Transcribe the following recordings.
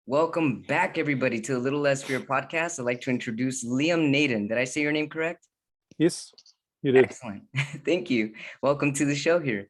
Welcome back, everybody, to the Little Less Fear podcast. I'd like to introduce Liam Naden. Did I say your name correct? Yes, you did. Excellent. Thank you. Welcome to the show here.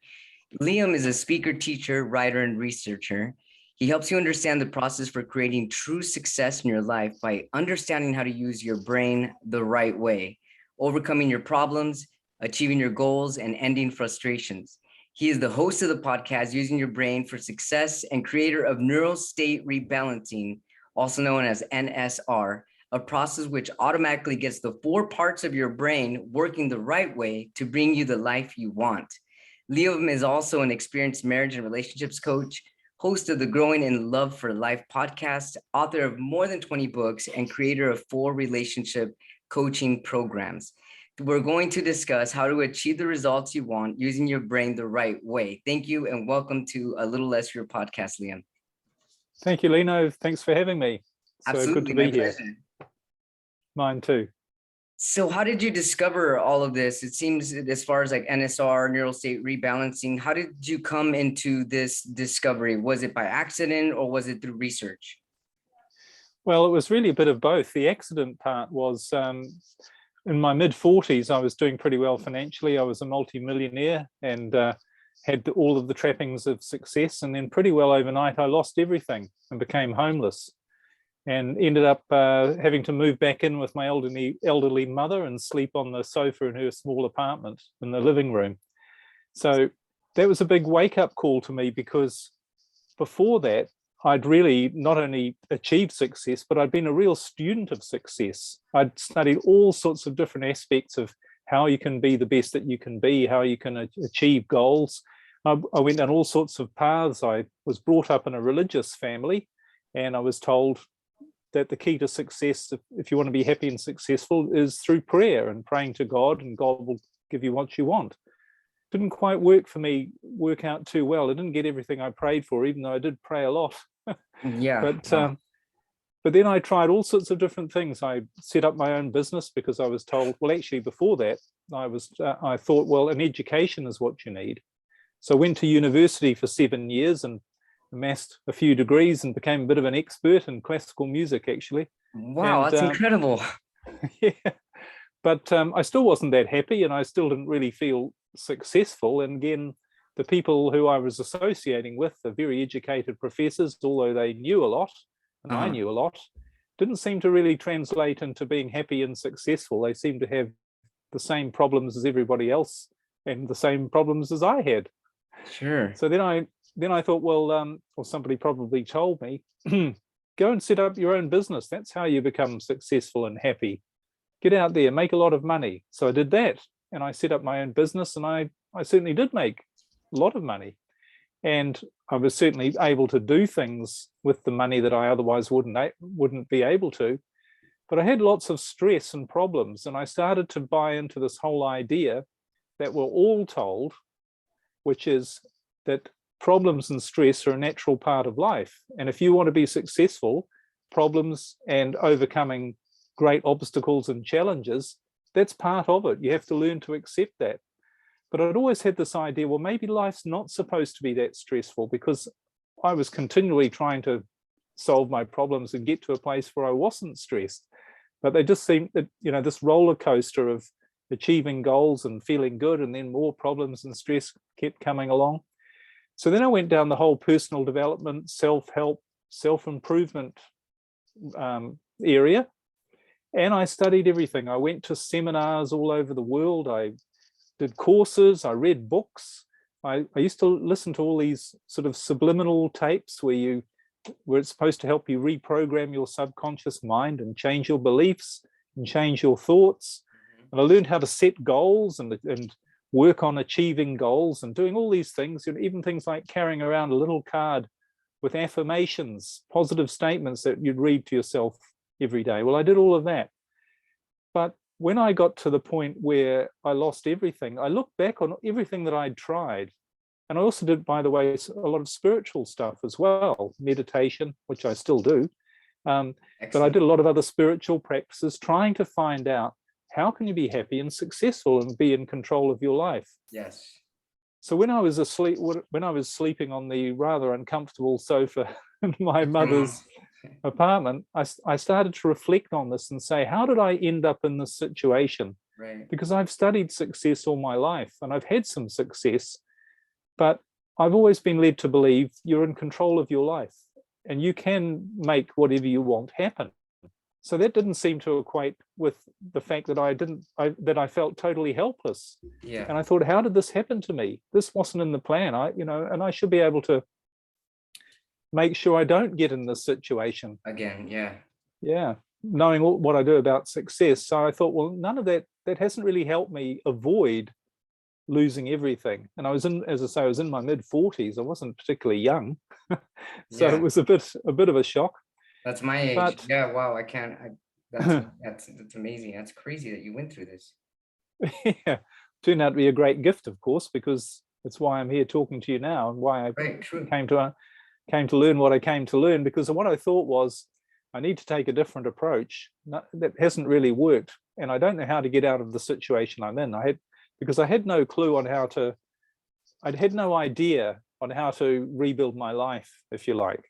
Liam is a speaker, teacher, writer, and researcher. He helps you understand the process for creating true success in your life by understanding how to use your brain the right way, overcoming your problems, achieving your goals, and ending frustrations. He is the host of the podcast, Using Your Brain for Success, and creator of Neuro-State Rebalancing, also known as NSR, a process which automatically gets the 4 parts of your brain working the right way to bring you the life you want. Liam is also an experienced marriage and relationships coach, host of the Growing in Love for Life podcast, author of more than 20 books, and creator of 4 relationship coaching programs. We're going to discuss how to achieve the results you want using your brain the right way. Thank you and welcome to A Little Less Fear podcast, Liam. Thank you, Lino. Thanks for having me. Absolutely, good to be here. Pleasure. Mine too. So how did you discover all of this? It seems as far as like NSR, neural state rebalancing, how did you come into this discovery? Was it by accident or was it through research? Well, it was really a bit of both. The accident part was in my mid-40s, I was doing pretty well financially. I was a multi-millionaire and had all of the trappings of success. And then pretty well overnight, I lost everything and became homeless and ended up having to move back in with my elderly mother and sleep on the sofa in her small apartment in the living room. So that was a big wake-up call to me, because before that, I'd really not only achieved success, but I'd been a real student of success. I'd studied all sorts of different aspects of how you can be the best that you can be, how you can achieve goals. I went down all sorts of paths. I was brought up in a religious family, and I was told that the key to success, if you want to be happy and successful, is through prayer and praying to God, and God will give you what you want. Didn't quite work out too well. I didn't get everything I prayed for, even though I did pray a lot. Yeah. But then I tried all sorts of different things. I set up my own business because I was told, well, actually before that, I thought, well, an education is what you need. So I went to university for 7 years and amassed a few degrees and became a bit of an expert in classical music, actually. Wow, that's incredible. Yeah, but I still wasn't that happy, and I still didn't really feel successful. And again, the people who I was associating with, the very educated professors, although they knew a lot, and I knew a lot, didn't seem to really translate into being happy and successful. They seemed to have the same problems as everybody else and the same problems as I had. Sure. So then I thought, well, or somebody probably told me, go and set up your own business. That's how you become successful and happy. Get out there, make a lot of money. So I did that, and I set up my own business, and I certainly did make a lot of money. And I was certainly able to do things with the money that I otherwise wouldn't be able to. But I had lots of stress and problems, and I started to buy into this whole idea that we're all told, which is that problems and stress are a natural part of life. And if you want to be successful, problems and overcoming great obstacles and challenges, that's part of it. You have to learn to accept that. But I'd always had this idea, well, maybe life's not supposed to be that stressful, because I was continually trying to solve my problems and get to a place where I wasn't stressed. But they just seemed that, this roller coaster of achieving goals and feeling good, and then more problems and stress kept coming along. So then I went down the whole personal development, self-help, self-improvement area, and I studied everything. I went to seminars all over the world. I did courses, I read books. I used to listen to all these sort of subliminal tapes where it's supposed to help you reprogram your subconscious mind and change your beliefs and change your thoughts. And I learned how to set goals and work on achieving goals and doing all these things, even things like carrying around a little card with affirmations, positive statements that you'd read to yourself every day. Well, I did all of that. But when I got to the point where I lost everything, I looked back on everything that I'd tried. And I also did, by the way, a lot of spiritual stuff as well, meditation, which I still do. But I did a lot of other spiritual practices, trying to find out, how can you be happy and successful and be in control of your life? Yes. So when I was sleeping on the rather uncomfortable sofa in my mother's apartment, I started to reflect on this and say, how did I end up in this situation? Right. Because I've studied success all my life and I've had some success, but I've always been led to believe you're in control of your life and you can make whatever you want happen. So that didn't seem to equate with the fact that I felt totally helpless. Yeah. And I thought, how did this happen to me? This wasn't in the plan. And I should be able to make sure I don't get in this situation Again. Yeah. yeah, knowing what I do about success. So I thought, well, none of that hasn't really helped me avoid losing everything. And I was I was in my mid-40s. I wasn't particularly young. So Yeah. it was a bit of a shock. That's my age. But Yeah. Wow. I can't. That's amazing. That's crazy that you went through this. yeah, turned out to be a great gift, of course, because it's why I'm here talking to you now and why I Right. True. came to learn what I came to learn, because what I thought was I need to take a different approach. That hasn't really worked. And I don't know how to get out of the situation I'm in. Because I had no clue on I had no idea on how to rebuild my life, if you like.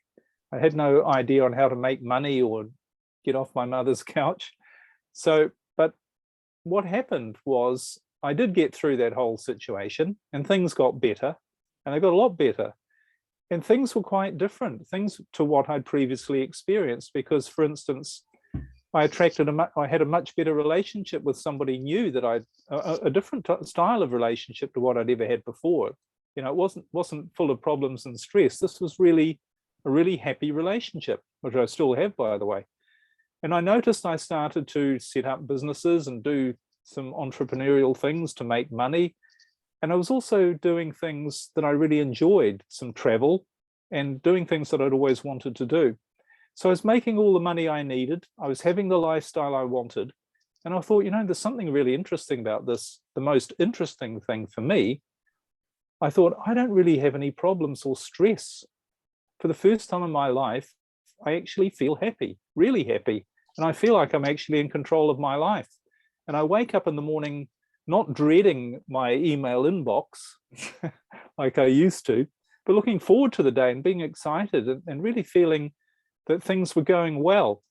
I had no idea on how to make money or get off my mother's couch. So, but what happened was I did get through that whole situation and things got better, and they got a lot better. And things were quite different, things to what I'd previously experienced, because, for instance, I had a much better relationship with somebody new that a different style of relationship to what I'd ever had before. It wasn't full of problems and stress. This was really a really happy relationship, which I still have, by the way. And I noticed I started to set up businesses and do some entrepreneurial things to make money. And I was also doing things that I really enjoyed, some travel and doing things that I'd always wanted to do. So I was making all the money I needed. I was having the lifestyle I wanted. And I thought, there's something really interesting about this. The most interesting thing for me, I thought, I don't really have any problems or stress. For the first time in my life, I actually feel happy, really happy. And I feel like I'm actually in control of my life. And I wake up in the morning not dreading my email inbox like I used to, but looking forward to the day and being excited and really feeling that things were going well.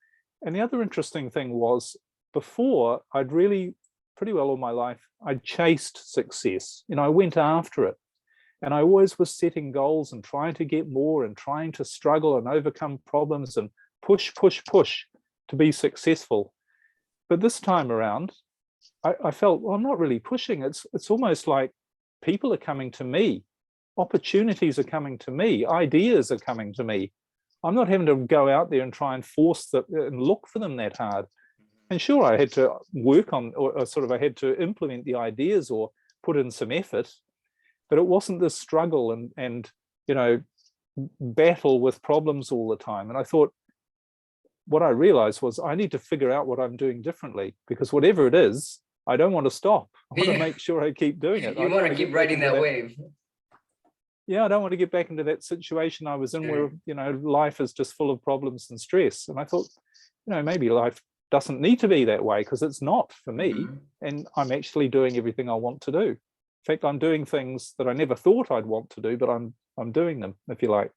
And the other interesting thing was, before, I'd really, pretty well all my life, I'd chased success. I went after it. And I always was setting goals and trying to get more and trying to struggle and overcome problems and push to be successful. But this time around, I felt, well, I'm not really pushing. It's almost like people are coming to me. Opportunities are coming to me. Ideas are coming to me. I'm not having to go out there and try and force them and look for them that hard. And sure, I had to work on, or I had to implement the ideas or put in some effort, but it wasn't this struggle and battle with problems all the time. And I thought, what I realized was I need to figure out what I'm doing differently, because whatever it is, I don't want to stop. I want to make sure I keep doing it. You want to keep riding that wave. Yeah, I don't want to get back into that situation I was in where, life is just full of problems and stress. And I thought, maybe life doesn't need to be that way, because it's not for me. Mm-hmm. And I'm actually doing everything I want to do. In fact, I'm doing things that I never thought I'd want to do, but I'm doing them, if you like.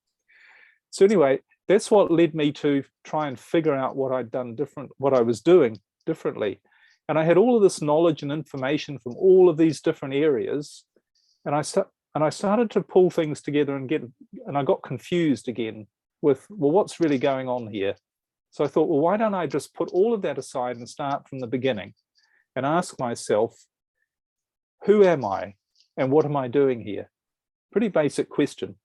So anyway, that's what led me to try and figure out what I'd done different, what I was doing differently. And I had all of this knowledge and information from all of these different areas. And I started to pull things together and I got confused again with, well, what's really going on here? So I thought, well, why don't I just put all of that aside and start from the beginning and ask myself, who am I and what am I doing here? Pretty basic question.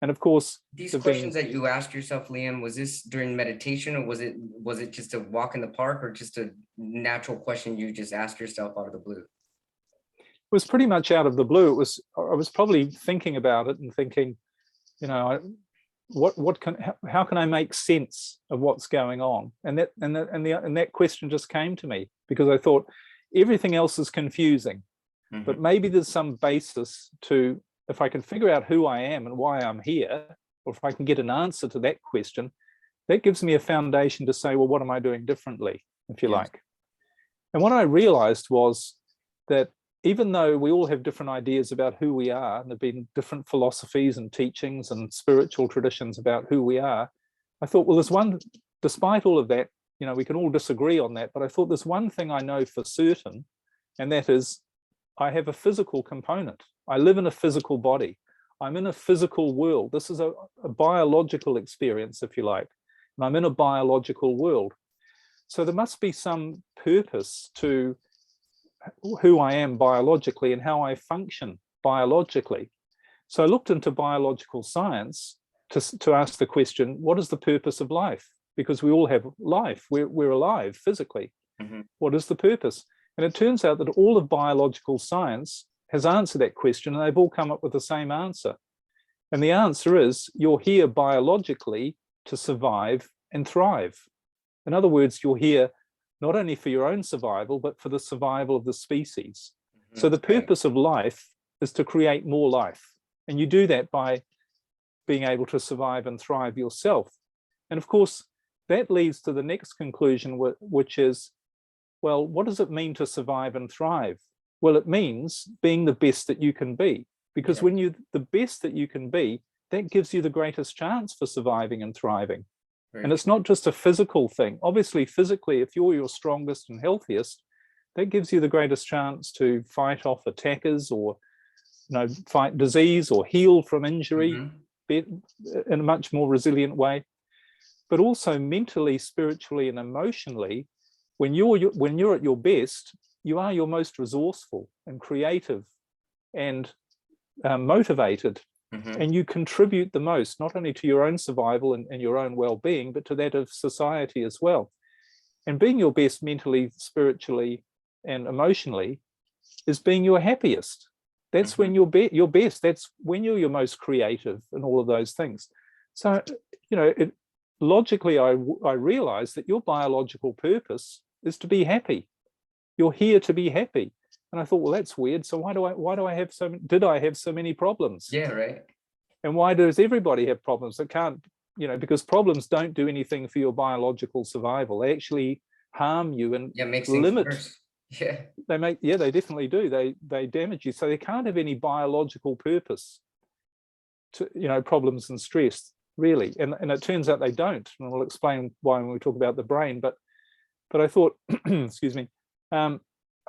And of course, these questions that you asked yourself, Liam, was this during meditation, or was it just a walk in the park, or just a natural question you just asked yourself out of the blue? It was pretty much out of the blue. I was probably thinking about it and thinking, how can I make sense of what's going on? And that question just came to me, because I thought everything else is confusing, mm-hmm. but maybe there's some basis to, if I can figure out who I am and why I'm here, or if I can get an answer to that question, that gives me a foundation to say, well, what am I doing differently, if you like? And what I realized was that even though we all have different ideas about who we are, and there have been different philosophies and teachings and spiritual traditions about who we are, I thought, well, there's one despite all of that, we can all disagree on that, but I thought there's one thing I know for certain, and that is I have a physical component. I live in a physical body. I'm in a physical world. This is a biological experience, if you like, and I'm in a biological world. So there must be some purpose to who I am biologically and how I function biologically. So I looked into biological science to ask the question, what is the purpose of life? Because we all have life, we're alive physically. Mm-hmm. What is the purpose? And it turns out that all of biological science has answered that question, and they've all come up with the same answer. And the answer is, you're here biologically to survive and thrive. In other words, you're here not only for your own survival, but for the survival of the species. Mm-hmm. So the purpose of life is to create more life. And you do that by being able to survive and thrive yourself. And of course, that leads to the next conclusion, which is, well, what does it mean to survive and thrive? Well, it means being the best that you can be, because when you're the best that you can be, that gives you the greatest chance for surviving and thriving. Right. And it's not just a physical thing. Obviously, physically, if you're your strongest and healthiest, that gives you the greatest chance to fight off attackers, or fight disease, or heal from injury in a much more resilient way. But also mentally, spiritually, and emotionally, when you're at your best, you are your most resourceful and creative and motivated, and you contribute the most, not only to your own survival and your own well-being, but to that of society as well. And being your best mentally, spiritually, and emotionally is being your happiest. That's when you're your best. That's when you're your most creative and all of those things. So, logically, I realized that your biological purpose is to be happy. You're here to be happy. And I thought, well, that's weird. So did I have so many problems? Yeah, right. And why does everybody have problems? It can't, because problems don't do anything for your biological survival. They actually harm you and limit. Worse. Yeah. They definitely do. They damage you. So they can't have any biological purpose to, problems and stress, really. And it turns out they don't. And we'll explain why when we talk about the brain. But I thought, excuse me.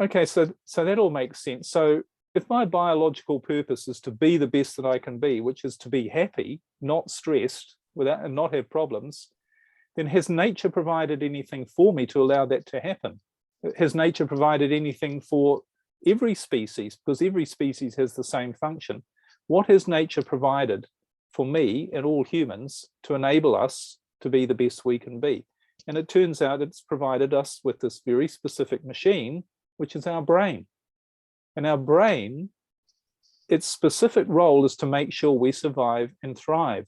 Okay, so that all makes sense. So if my biological purpose is to be the best that I can be, which is to be happy, not stressed, and not have problems, then has nature provided anything for me to allow that to happen? Has nature provided anything for every species? Because every species has the same function. What has nature provided for me and all humans to enable us to be the best we can be? And it turns out it's provided us with this very specific machine, which is our brain. And our brain, its specific role is to make sure we survive and thrive.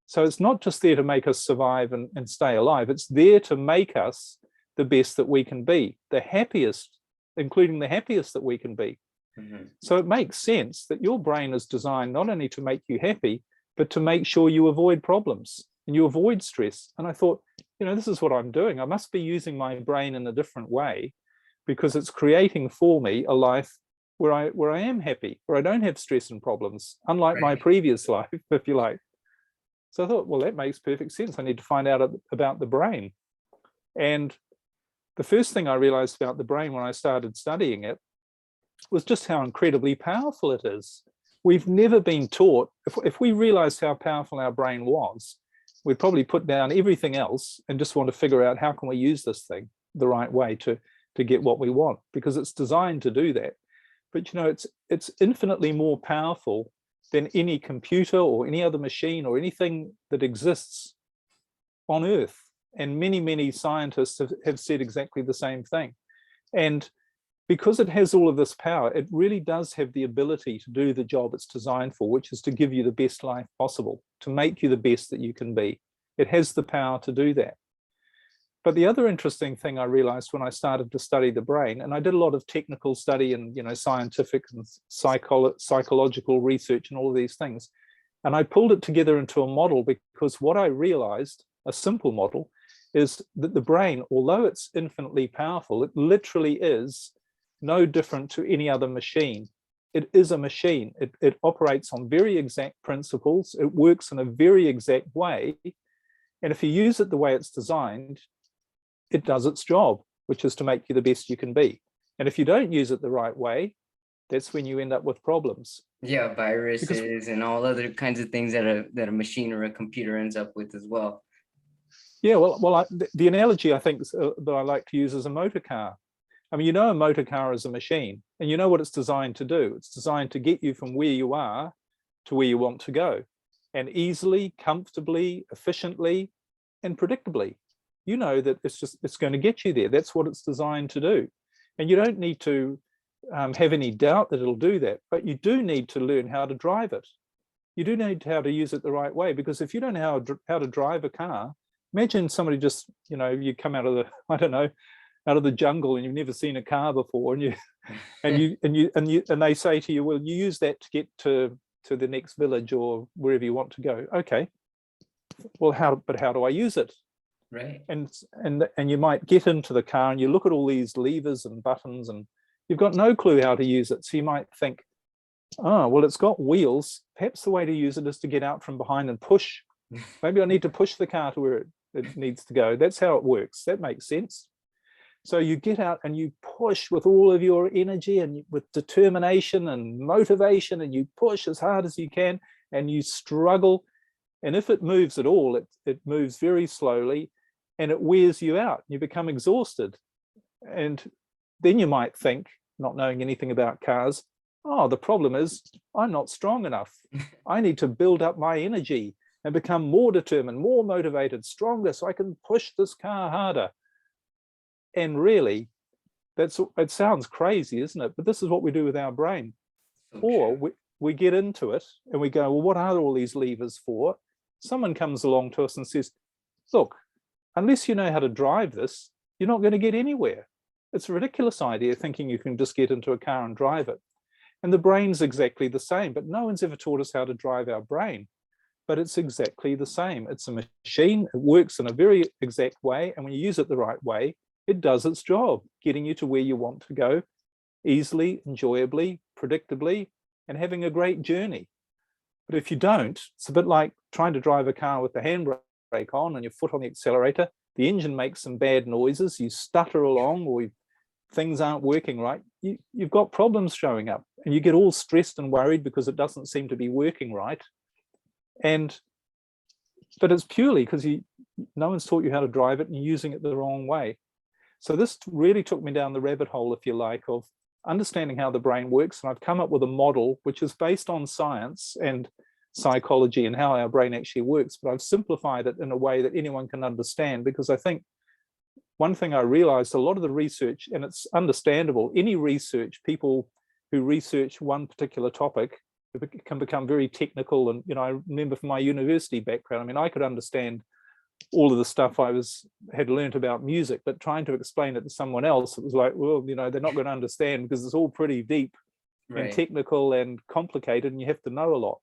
So it's not just there to make us survive and stay alive. It's there to make us the best that we can be, the happiest, including the happiest that we can be. So it makes sense that your brain is designed not only to make you happy, but to make sure you avoid problems and you avoid stress. And I thought, this is what I'm doing. I must be using my brain in a different way, because it's creating for me a life where I am happy, where I don't have stress and problems, unlike my previous life, if you like. So I thought, well, that makes perfect sense. I need to find out about the brain. And the first thing I realized about the brain when I started studying it was just how incredibly powerful it is. We've never been taught, if we realized how powerful our brain was, we'd probably put down everything else and just want to figure out how can we use this thing the right way to get what we want, because it's designed to do that. But it's infinitely more powerful than any computer or any other machine or anything that exists on Earth. And many, many scientists have said exactly the same thing. And because it has all of this power, it really does have the ability to do the job it's designed for, which is to give you the best life possible, to make you the best that you can be. It has the power to do that. But the other interesting thing I realized when I started to study the brain, and I did a lot of technical study and scientific and psychological research and all of these things, and I pulled it together into a model, because what I realized, a simple model, is that the brain, although it's infinitely powerful, it literally is no different to any other machine. It is a machine. It operates on very exact principles. It works in a very exact way. And if you use it the way it's designed, it does its job, which is to make you the best you can be. And if you don't use it the right way, that's when you end up with problems. Yeah, viruses and all other kinds of things that a machine or a computer ends up with as well. Yeah, well, the analogy I think that I like to use is a motor car. I mean, a motor car is a machine, and you know what it's designed to do. It's designed to get you from where you are to where you want to go, and easily, comfortably, efficiently, and predictably. You know that it's going to get you there. That's what it's designed to do, and you don't need to have any doubt that it'll do that. But you do need to learn how to drive it. You do need how to use it the right way, because if you don't know how to drive a car, imagine somebody just, you come out of the, I don't know, out of the jungle and you've never seen a car before, and they say to you, well, you use that to get to the next village or wherever you want to go. Okay, well, how do I use it? Right. And you might get into the car and you look at all these levers and buttons and you've got no clue how to use it. So you might think, oh, well, it's got wheels. Perhaps the way to use it is to get out from behind and push. Maybe I need to push the car to where it needs to go. That's how it works. That makes sense. So you get out and you push with all of your energy and with determination and motivation, and you push as hard as you can and you struggle. And if it moves at all, it moves very slowly and it wears you out. You become exhausted. And then you might think, not knowing anything about cars, oh, the problem is I'm not strong enough. I need to build up my energy and become more determined, more motivated, stronger, so I can push this car harder. And really, it sounds crazy, isn't it? But this is what we do with our brain. Or we get into it and we go, well, what are all these levers for? Someone comes along to us and says, look, unless you know how to drive this, you're not going to get anywhere. It's a ridiculous idea thinking you can just get into a car and drive it. And the brain's exactly the same, but no one's ever taught us how to drive our brain. But it's exactly the same. It's a machine. It works in a very exact way. And when you use it the right way, it does its job, getting you to where you want to go easily, enjoyably, predictably, and having a great journey. But if you don't, it's a bit like trying to drive a car with the handbrake on and your foot on the accelerator. The engine makes some bad noises, you stutter along, or things aren't working right. You've got problems showing up and you get all stressed and worried because it doesn't seem to be working right. But it's purely because no one's taught you how to drive it and you're using it the wrong way. So this really took me down the rabbit hole, if you like, of understanding how the brain works. And I've come up with a model which is based on science and psychology and how our brain actually works. But I've simplified it in a way that anyone can understand, because I think one thing I realized, a lot of the research, and it's understandable, any research, people who research one particular topic can become very technical. And, I remember from my university background, I mean, I could understand all of the stuff I had learned about music, but trying to explain it to someone else, it was like, well, they're not going to understand because it's all pretty deep and technical and complicated, and you have to know a lot.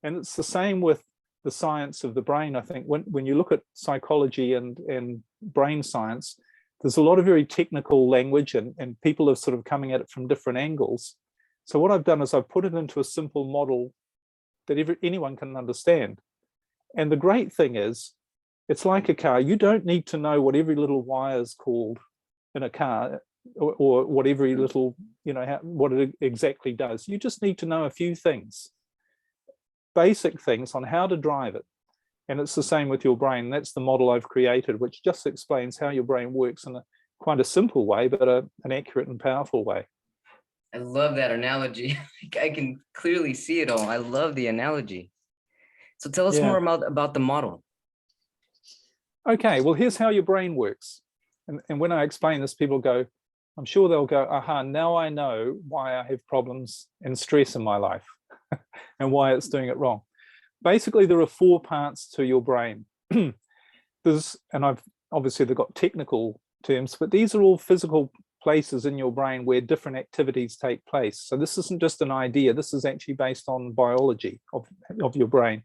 And it's the same with the science of the brain. I think when you look at psychology and brain science, there's a lot of very technical language, and people are sort of coming at it from different angles. So what I've done is I've put it into a simple model that anyone can understand. And the great thing is, it's like a car. You don't need to know what every little wire is called in a car, or what every little, what it exactly does. You just need to know a few things, basic things on how to drive it. And it's the same with your brain. That's the model I've created, which just explains how your brain works in quite a simple way, but an accurate and powerful way. I love that analogy. I can clearly see it all. I love the analogy. So tell us more about the model. Okay, well, here's how your brain works. And when I explain this, people go, I'm sure they'll go, aha, now I know why I have problems and stress in my life and why it's doing it wrong. Basically, there are 4 parts to your brain. And they've got technical terms, but these are all physical places in your brain where different activities take place. So this isn't just an idea. This is actually based on biology of your brain.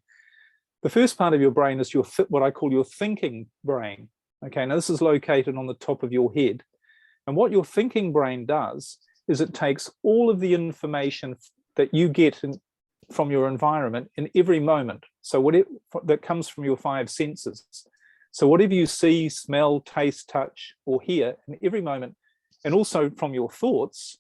The first part of your brain is what I call your thinking brain. Okay, now this is located on the top of your head. And what your thinking brain does is it takes all of the information that you get from your environment in every moment. So that comes from your 5 senses. So whatever you see, smell, taste, touch, or hear in every moment, and also from your thoughts,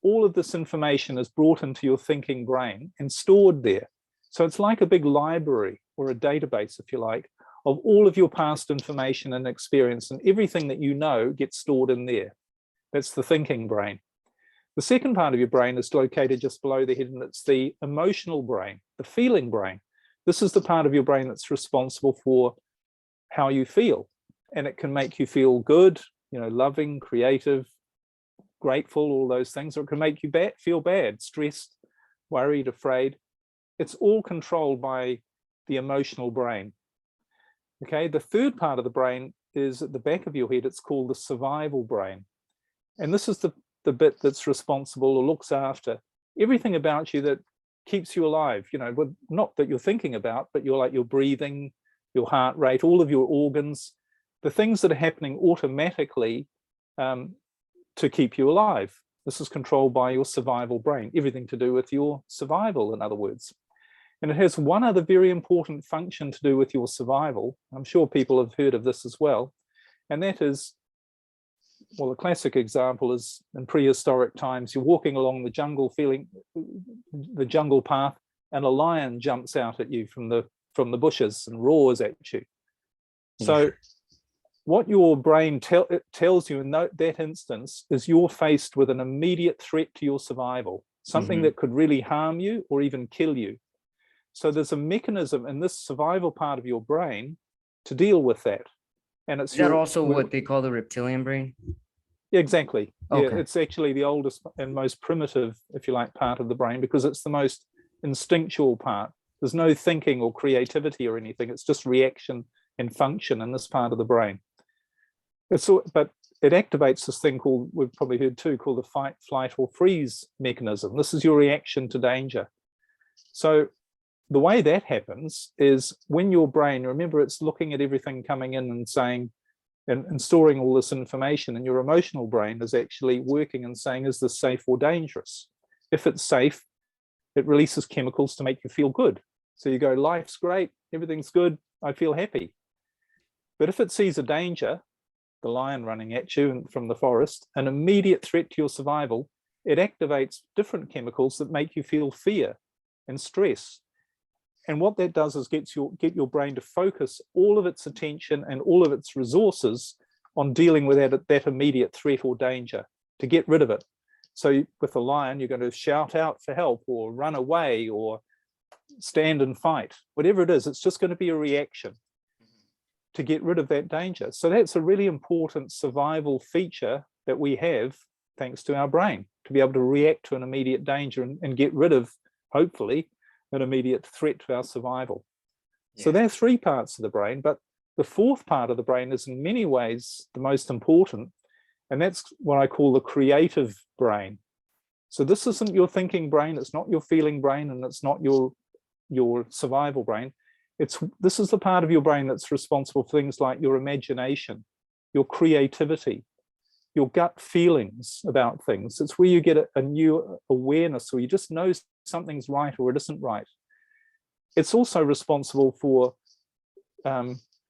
all of this information is brought into your thinking brain and stored there. So it's like a big library or a database, if you like, of all of your past information and experience, and everything that you know gets stored in there. That's the thinking brain. The second part of your brain is located just below the head, and it's the emotional brain, the feeling brain. This is the part of your brain that's responsible for how you feel, and it can make you feel good, loving, creative, grateful, all those things, or it can make you feel bad, stressed, worried, afraid. It's all controlled by the emotional brain. Okay, the third part of the brain is at the back of your head. It's called the survival brain. And this is the bit that's responsible or looks after everything about you that keeps you alive, not that you're thinking about, but you're like your breathing, your heart rate, all of your organs, the things that are happening automatically to keep you alive. This is controlled by your survival brain, everything to do with your survival, in other words. And it has one other very important function to do with your survival. I'm sure people have heard of this as well. And that is, well, a classic example is in prehistoric times, you're walking along the jungle, feeling the jungle path, and a lion jumps out at you from the bushes and roars at you. So what your brain tells you in that instance is you're faced with an immediate threat to your survival, something that could really harm you or even kill you. So there's a mechanism in this survival part of your brain to deal with that. And it's Is that also what they call the reptilian brain? Yeah, exactly. Okay. Yeah, it's actually the oldest and most primitive, if you like, part of the brain, because it's the most instinctual part. There's no thinking or creativity or anything. It's just reaction and function in this part of the brain. But it activates this thing called, we've probably heard too, called the fight, flight, or freeze mechanism. This is your reaction to danger. So the way that happens is when your brain, remember, it's looking at everything coming in and saying, and storing all this information, and your emotional brain is actually working and saying, is this safe or dangerous? If it's safe, it releases chemicals to make you feel good. So you go, life's great, everything's good, I feel happy. But if it sees a danger, the lion running at you from the forest, an immediate threat to your survival, it activates different chemicals that make you feel fear and stress. And what that does is get your brain to focus all of its attention and all of its resources on dealing with that immediate threat or danger, to get rid of it. So with a lion, you're going to shout out for help or run away or stand and fight. Whatever it is, it's just going to be a reaction to get rid of that danger. So that's a really important survival feature that we have, thanks to our brain, to be able to react to an immediate danger and get rid of, hopefully, an immediate threat to our survival. Yeah. So there are three parts of the brain, but the fourth part of the brain is in many ways the most important, and that's what I call the creative brain. So this isn't your thinking brain, it's not your feeling brain, and it's not your survival brain. This is the part of your brain that's responsible for things like your imagination, your creativity, your gut feelings about things. It's where you get a new awareness, or you just know something's right or it isn't right. It's also responsible for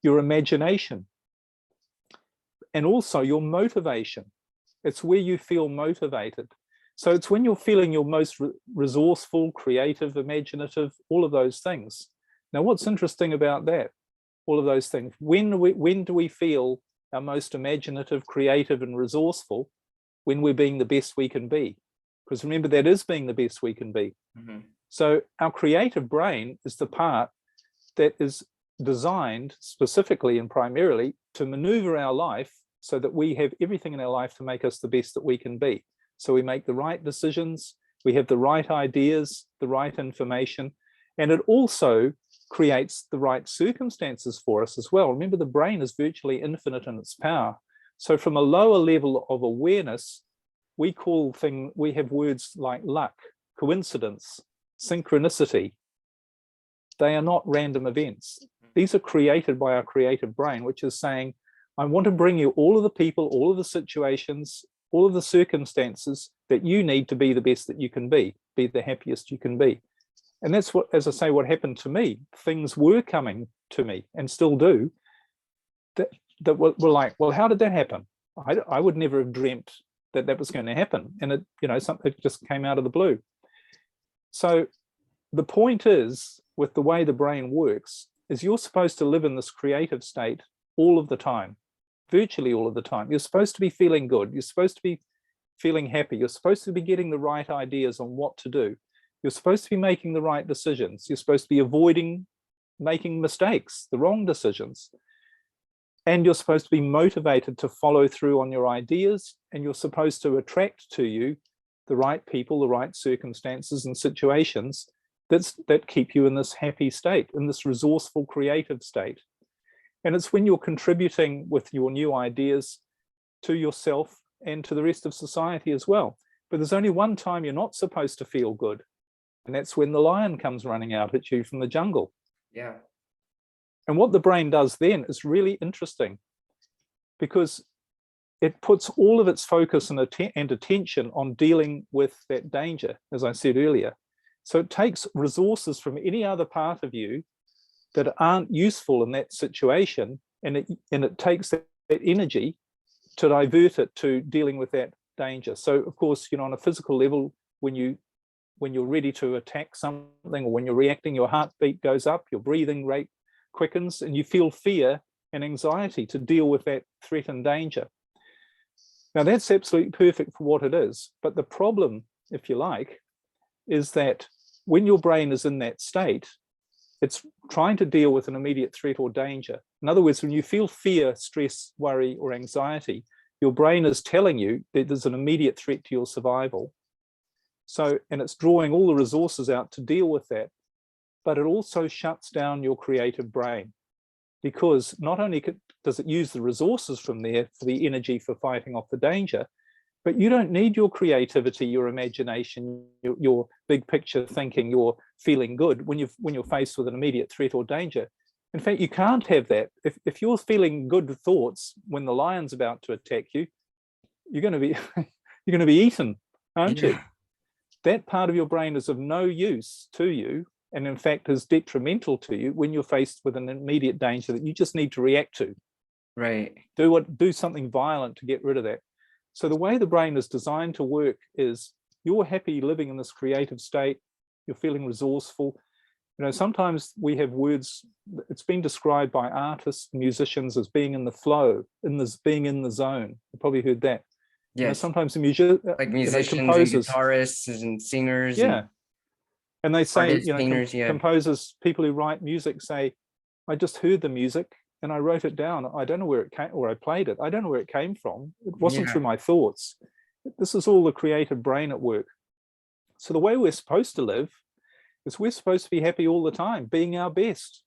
your imagination and also your motivation. It's where you feel motivated. So it's when you're feeling your most resourceful, creative, imaginative, all of those things. Now, what's interesting about that, all of those things, when do we feel our most imaginative, creative, and resourceful? When we're being the best we can be. Because remember, that is being the best we can be. So our creative brain is the part that is designed specifically and primarily to maneuver our life so that we have everything in our life to make us the best that we can be. So we make the right decisions, we have the right ideas, the right information, and it also creates the right circumstances for us as well. Remember, the brain is virtually infinite in its power. So from a lower level of awareness, we have words like luck, coincidence, synchronicity. They are not random events. These are created by our creative brain, which is saying, I want to bring you all of the people, all of the situations, all of the circumstances that you need to be the best that you can be the happiest you can be. And that's what, as I say, what happened to me. Things were coming to me and still do. that were like, well, how did that happen? I would never have dreamt that that was going to happen. And it, it just came out of the blue. So the point is, with the way the brain works, is you're supposed to live in this creative state all of the time, virtually all of the time. You're supposed to be feeling good. You're supposed to be feeling happy. You're supposed to be getting the right ideas on what to do. You're supposed to be making the right decisions. You're supposed to be avoiding making mistakes, the wrong decisions. And you're supposed to be motivated to follow through on your ideas, and you're supposed to attract to you the right people, the right circumstances and situations that keep you in this happy state, in this resourceful, creative state. And it's when you're contributing with your new ideas to yourself and to the rest of society as well. But there's only one time you're not supposed to feel good, and that's when the lion comes running out at you from the jungle. Yeah. And what the brain does then is really interesting, because it puts all of its focus and attention on dealing with that danger, as I said earlier. So it takes resources from any other part of you that aren't useful in that situation, and it takes that energy to divert it to dealing with that danger. So of course, on a physical level, when you're ready to attack something, or when you're reacting, your heartbeat goes up, your breathing rate quickens, and you feel fear and anxiety to deal with that threat and danger. Now that's absolutely perfect for what it is. But the problem, if you like, is that when your brain is in that state, it's trying to deal with an immediate threat or danger. In other words, when you feel fear, stress, worry, or anxiety, your brain is telling you that there's an immediate threat to your survival. So, and it's drawing all the resources out to deal with that, but it also shuts down your creative brain, because not only does it use the resources from there for the energy for fighting off the danger, but you don't need your creativity, your imagination, your big picture thinking, your feeling good when you're faced with an immediate threat or danger. In fact, you can't have that. If you're feeling good thoughts when the lion's about to attack you, you're going to be eaten, aren't you? That part of your brain is of no use to you, and in fact is detrimental to you when you're faced with an immediate danger that you just need to react to. Right. Do something violent to get rid of that. So the way the brain is designed to work is, you're happy living in this creative state, you're feeling resourceful. Sometimes we have words, it's been described by artists, musicians as being in the flow, being in the zone. You've probably heard that. Yes. Sometimes the like musicians composers, and guitarists and singers. Yeah. And they say, artists, painters, composers, people who write music say, I just heard the music and I wrote it down. I don't know where it came, or I played it. I don't know where it came from. It wasn't through my thoughts. This is all the creative brain at work. So the way we're supposed to live is we're supposed to be happy all the time, being our best,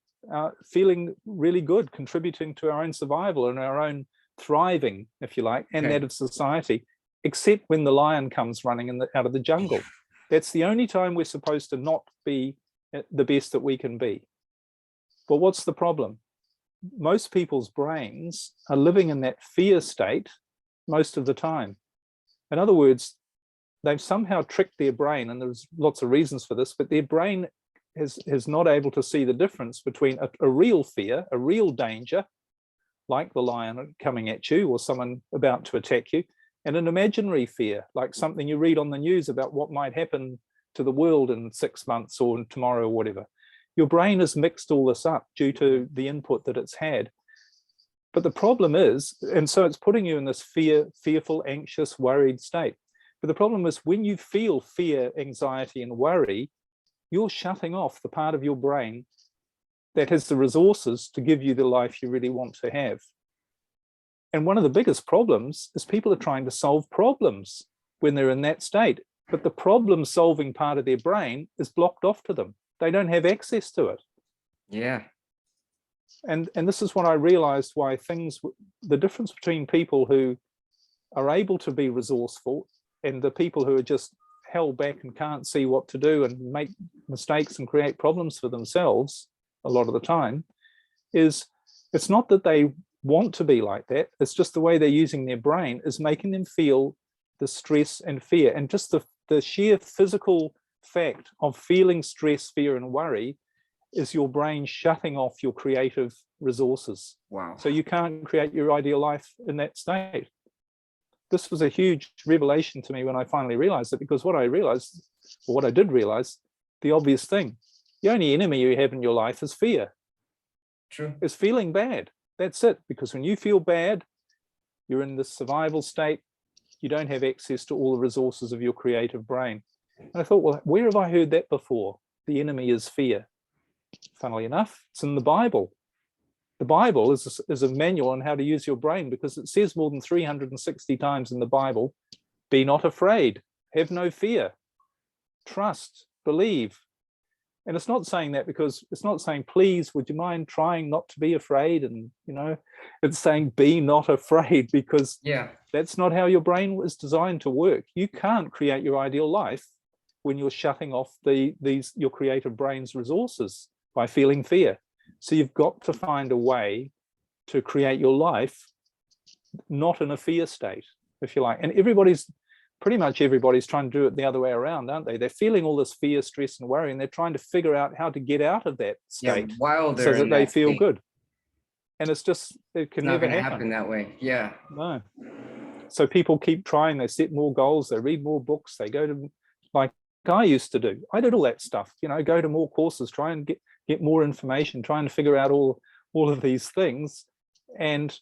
feeling really good, contributing to our own survival and our own thriving, if you like, and that of society, except when the lion comes running out of the jungle. That's the only time we're supposed to not be the best that we can be. But what's the problem? Most people's brains are living in that fear state most of the time. In other words, they've somehow tricked their brain, and there's lots of reasons for this, but their brain is not able to see the difference between a real fear, a real danger, like the lion coming at you or someone about to attack you, and an imaginary fear, like something you read on the news about what might happen to the world in 6 months or tomorrow or whatever. Your brain has mixed all this up due to the input that it's had. But the problem is, and so it's putting you in this fearful, anxious, worried state. But the problem is, when you feel fear, anxiety, and worry, you're shutting off the part of your brain that has the resources to give you the life you really want to have. And one of the biggest problems is people are trying to solve problems when they're in that state, but the problem-solving part of their brain is blocked off to them. They don't have access to it. Yeah. And this is what I realized, why the difference between people who are able to be resourceful and the people who are just held back and can't see what to do and make mistakes and create problems for themselves a lot of the time, is it's not that they want to be like that, it's just the way they're using their brain is making them feel the stress and fear. And just the sheer physical fact of feeling stress, fear, and worry is your brain shutting off your creative resources. Wow. So you can't create your ideal life in that state. This was a huge revelation to me when I finally realized it, because what I realized, or what I did realize, the obvious thing, the only enemy you have in your life is fear. True. Is feeling bad. That's it. Because when you feel bad, you're in this survival state. You don't have access to all the resources of your creative brain. And I thought, well, where have I heard that before? The enemy is fear. Funnily enough, it's in the Bible. The Bible is a manual on how to use your brain, because it says more than 360 times in the Bible, be not afraid, have no fear, trust, believe. And it's not saying that because it's not saying, please, would you mind trying not to be afraid? And, it's saying be not afraid, because that's not how your brain is designed to work. You can't create your ideal life when you're shutting off your creative brain's resources by feeling fear. So you've got to find a way to create your life not in a fear state, if you like. And pretty much everybody's trying to do it the other way around, aren't they? They're feeling all this fear, stress, and worry, and they're trying to figure out how to get out of that state while so that they feel state. Good. And it can never happen that way. Yeah. No. So people keep trying. They set more goals. They read more books. They go to, like I used to do. I did all that stuff. Go to more courses, try and get more information, trying to figure out all of these things, and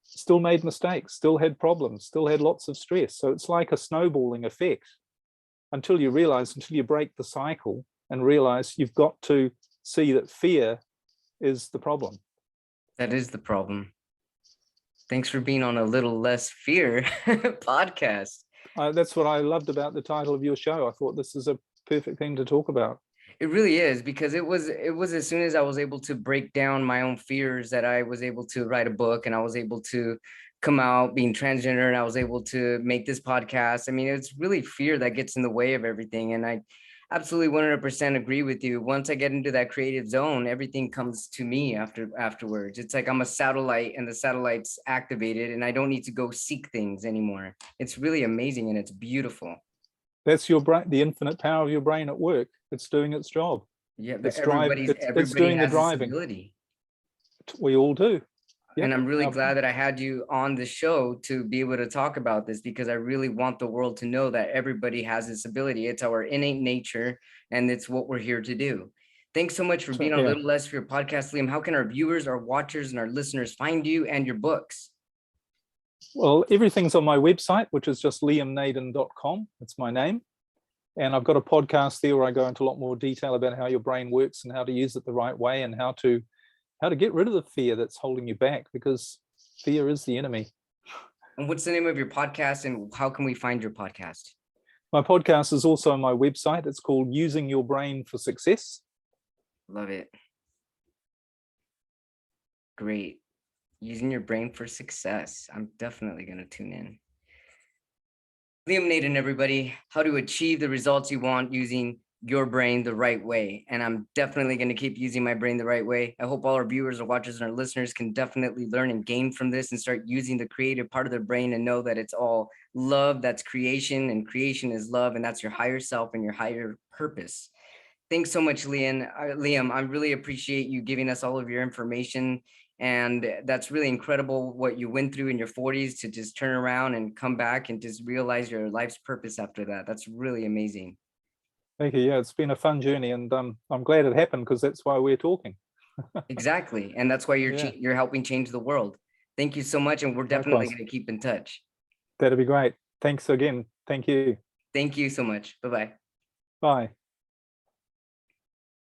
still made mistakes, still had problems, still had lots of stress. So it's like a snowballing effect until you break the cycle and realize you've got to see that fear is the problem. That is the problem. Thanks for being on a Little Less Fear podcast. That's what I loved about the title of your show. I thought this is a perfect thing to talk about. It really is, because it was as soon as I was able to break down my own fears that I was able to write a book, and I was able to come out being transgender, and I was able to make this podcast. I mean, it's really fear that gets in the way of everything. And I absolutely 100% agree with you. Once I get into that creative zone, everything comes to me afterwards. It's like I'm a satellite, and the satellite's activated, and I don't need to go seek things anymore. It's really amazing, and it's beautiful. That's your brain, the infinite power of your brain at work. It's doing its job. Yeah, but everybody doing has the driving. This ability. We all do. Yep. And I'm really glad that I had you on the show to be able to talk about this, because I really want the world to know that everybody has this ability. It's our innate nature, and it's what we're here to do. Thanks so much for being on a Little Less for your podcast, Liam. How can our viewers, our watchers, and our listeners find you and your books? Well, everything's on my website, which is just liamnaden.com. It's my name. And I've got a podcast there where I go into a lot more detail about how your brain works and how to use it the right way, and how to get rid of the fear that's holding you back, because fear is the enemy. And what's the name of your podcast, and how can we find your podcast? My podcast is also on my website. It's called Using Your Brain for Success. Love it. Great. Using your brain for success. I'm definitely going to tune in. Liam Naden, everybody, how to achieve the results you want using your brain the right way. And I'm definitely going to keep using my brain the right way. I hope all our viewers, our watchers, and our listeners can definitely learn and gain from this, and start using the creative part of their brain, and know that it's all love. That's creation, and creation is love. And that's your higher self and your higher purpose. Thanks so much, Liam. I really appreciate you giving us all of your information. And that's really incredible what you went through in your 40s to just turn around and come back and just realize your life's purpose after that. That's really amazing. Thank you. Yeah, it's been a fun journey, and I'm glad it happened, because that's why we're talking. Exactly. And that's why you're helping change the world. Thank you so much. And we're definitely going to keep in touch. That'd be great. Thanks again. Thank you. Thank you so much. Bye-bye. Bye.